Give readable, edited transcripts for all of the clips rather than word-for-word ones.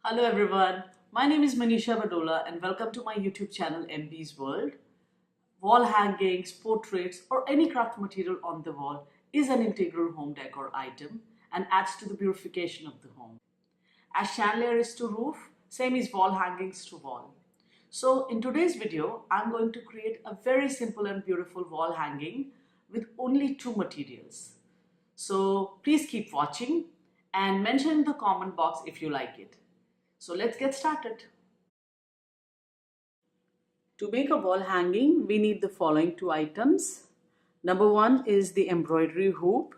Hello everyone, my name is Manisha Badola and welcome to my YouTube channel MB's World. Wall hangings, portraits or any craft material on the wall is an integral home decor item and adds to the beautification of the home. As chandelier is to roof, same is wall hangings to wall. So in today's video, I'm going to create a very simple and beautiful wall hanging with only two materials. So please keep watching and mention in the comment box if you like it. So let's get started. To make a wall hanging, we need the following two items. Number one is the embroidery hoop.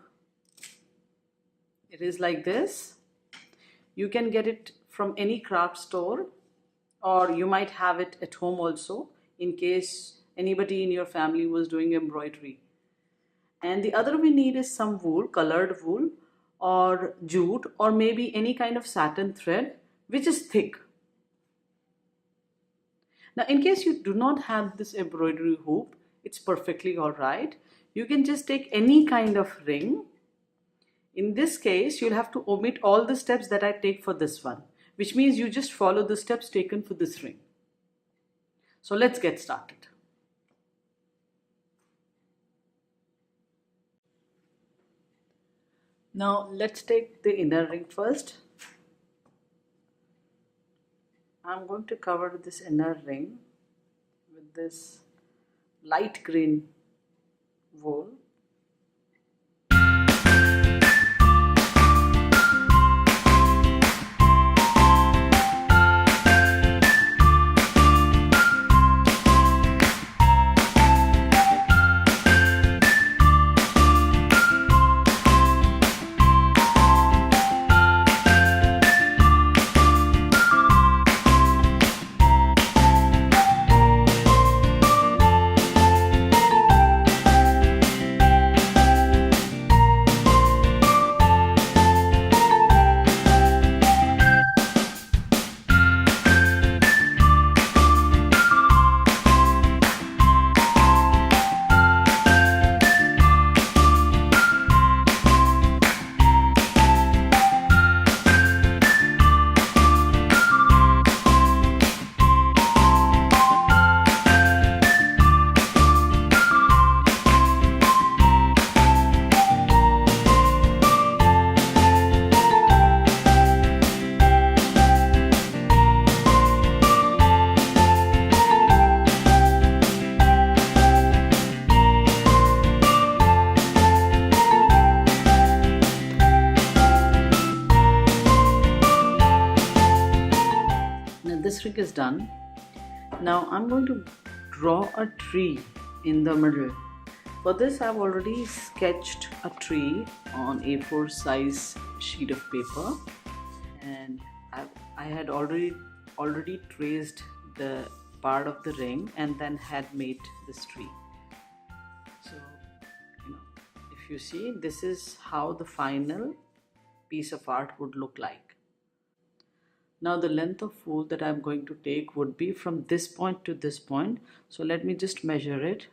It is like this. You can get it from any craft store or you might have it at home also in case anybody in your family was doing embroidery. And the other we need is some wool, colored wool or jute or maybe any kind of satin thread which is thick. Now, in case you do not have this embroidery hoop, it's perfectly all right. You can just take any kind of ring. In this case, you'll have to omit all the steps that I take for this one, which means you just follow the steps taken for this ring. So let's get started. Now, let's take the inner ring first. I'm going to cover this inner ring with this light green wool. This ring is done. Now I'm going to draw a tree in the middle. For this I've already sketched a tree on A4 size sheet of paper and I had already traced the part of the ring and then had made this tree. So if you see, this is how the final piece of art would look like. Now the length of wool that I'm going to take would be from this point to this point. So let me just measure it.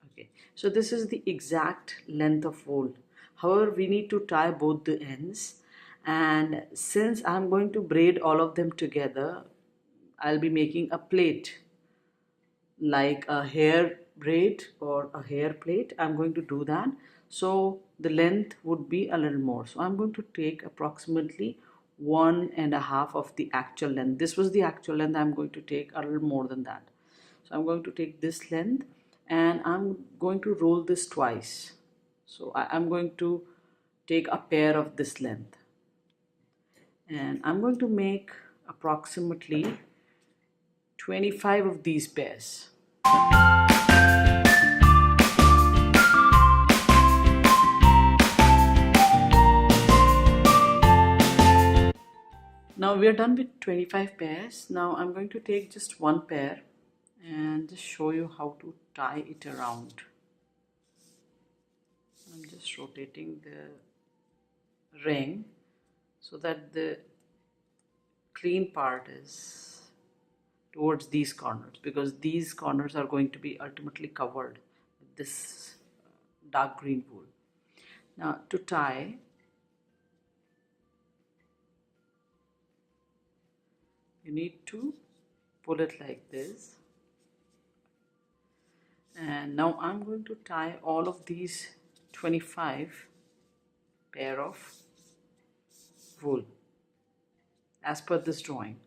Okay, so this is the exact length of wool. However, we need to tie both the ends. And since I'm going to braid all of them together, I'll be making a plate like a hair braid or a hair plate. I'm going to do that. So the length would be a little more. So I'm going to take approximately 1.5 of the actual length. This was the actual length. I'm going to take a little more than that. So I'm going to take this length and I'm going to roll this twice. So I'm going to take a pair of this length and I'm going to make approximately 25 of these pairs. Now we are done with 25 pairs. Now I'm going to take just one pair and just show you how to tie it around. I'm just rotating the ring so that the clean part is towards these corners, because these corners are going to be ultimately covered with this dark green wool. Now to tie, You need to pull it like this. And now I'm going to tie all of these 25 pair of wool as per this drawing.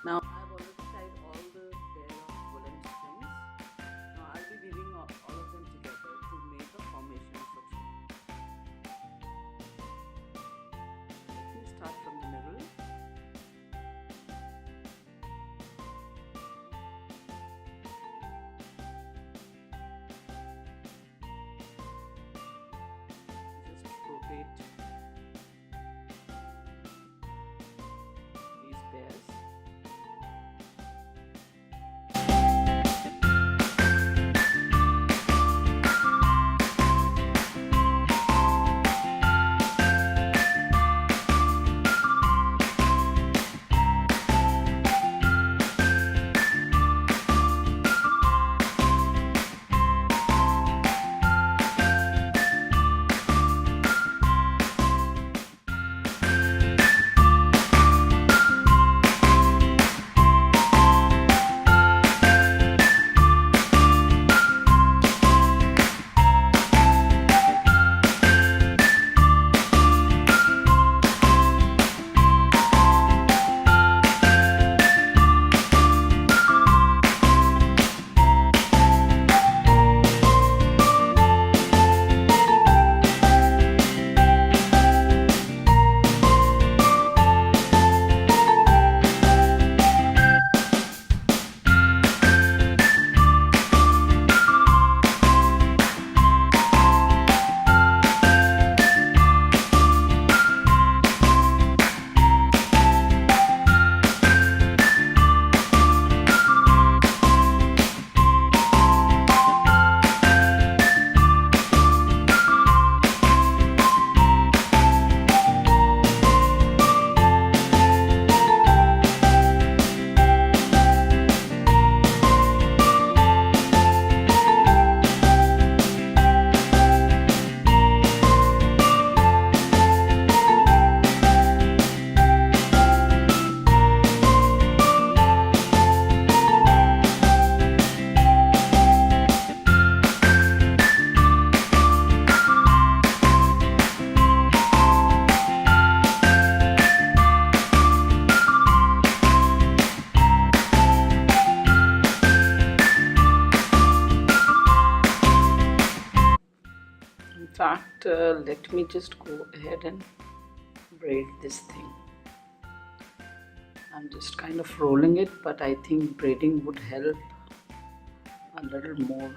Now I've already tied all the pair of woolen strings. Now I'll be weaving all of them together to make a formation of a tree. Let me start from the middle. Just rotate these pairs. Let me just go ahead and braid this thing. I'm just kind of rolling it, but I think braiding would help a little more.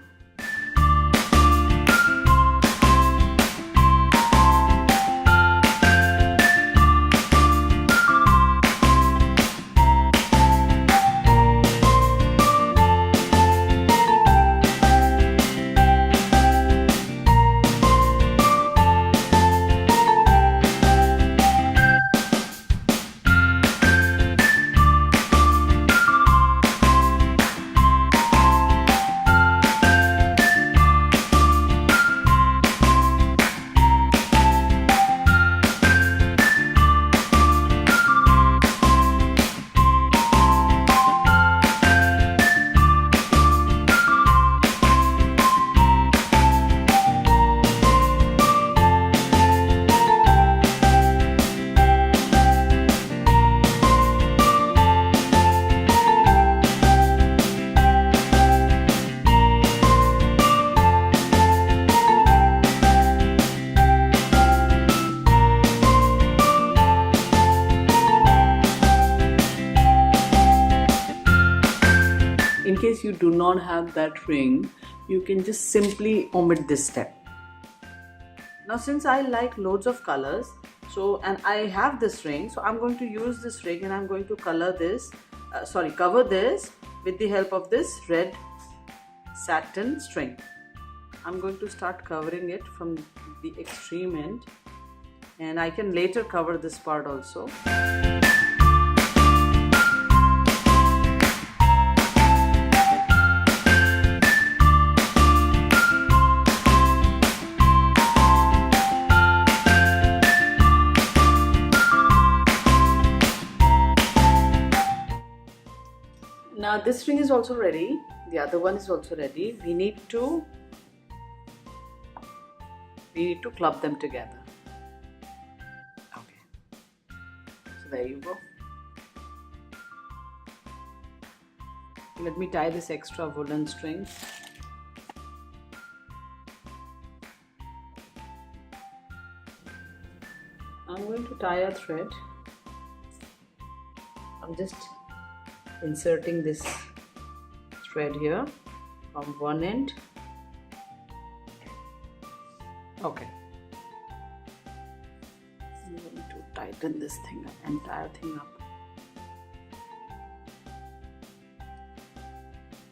In case you do not have that ring, you can just simply omit this step. Now since I like loads of colors, and I have this ring, so I'm going to use this ring and I'm going to cover this with the help of this red satin string. I'm going to start covering it from the extreme end, and I can later cover this part also. Now this ring is also ready, the other one is also ready. We need to club them together. Okay, so there you go. Let me tie this extra woolen string. I'm going to tie a thread. I'm just inserting this thread here from one end. Okay, I'm going to tighten this entire thing up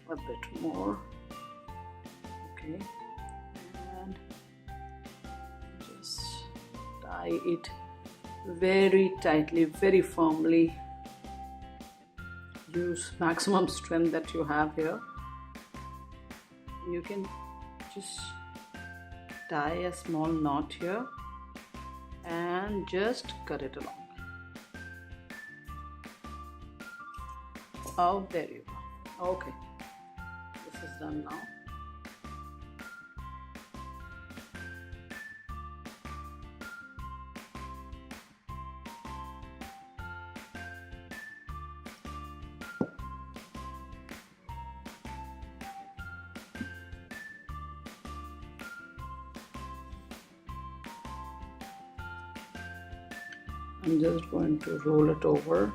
a bit more. Okay, and just tie it very tightly, very firmly. Use maximum strength that you have here. You can just tie a small knot here and just cut it along. Oh, there you go. Okay, this is done now. I'm just going to roll it over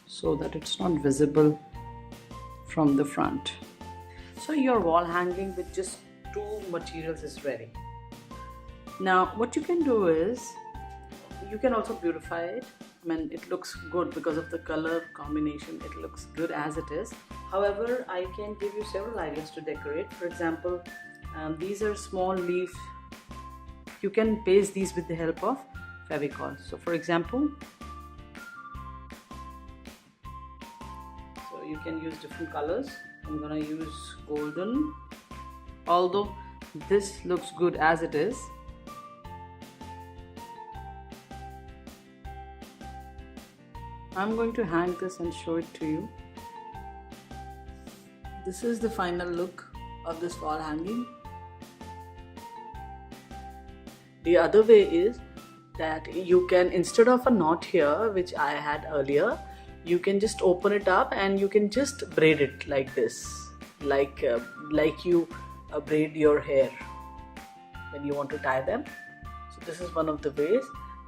so that it's not visible from the front. So your wall hanging with just two materials is ready. Now what you can do is, you can also beautify it. I mean, it looks good because of the color combination. It looks good as it is. However, I can give you several ideas to decorate. For example, these are small leaf. You can paste these with the help of Fevicol. So for example, so you can use different colors. I'm gonna use golden, although this looks good as it is. I'm going to hang this and show it to you. This is the final look of this wall hanging. The other way is that you can, instead of a knot here which I had earlier, you can just open it up and you can just braid it like this, like you braid your hair when you want to tie them. So this is one of the ways,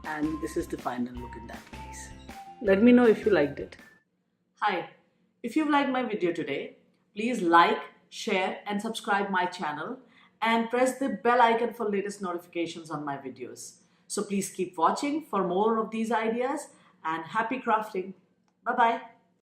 and this is the final look in that case. Let me know if you liked it. Hi, if you've liked my video today, please like, share and subscribe my channel and press the bell icon for latest notifications on my videos. So please keep watching for more of these ideas, and happy crafting. Bye-bye.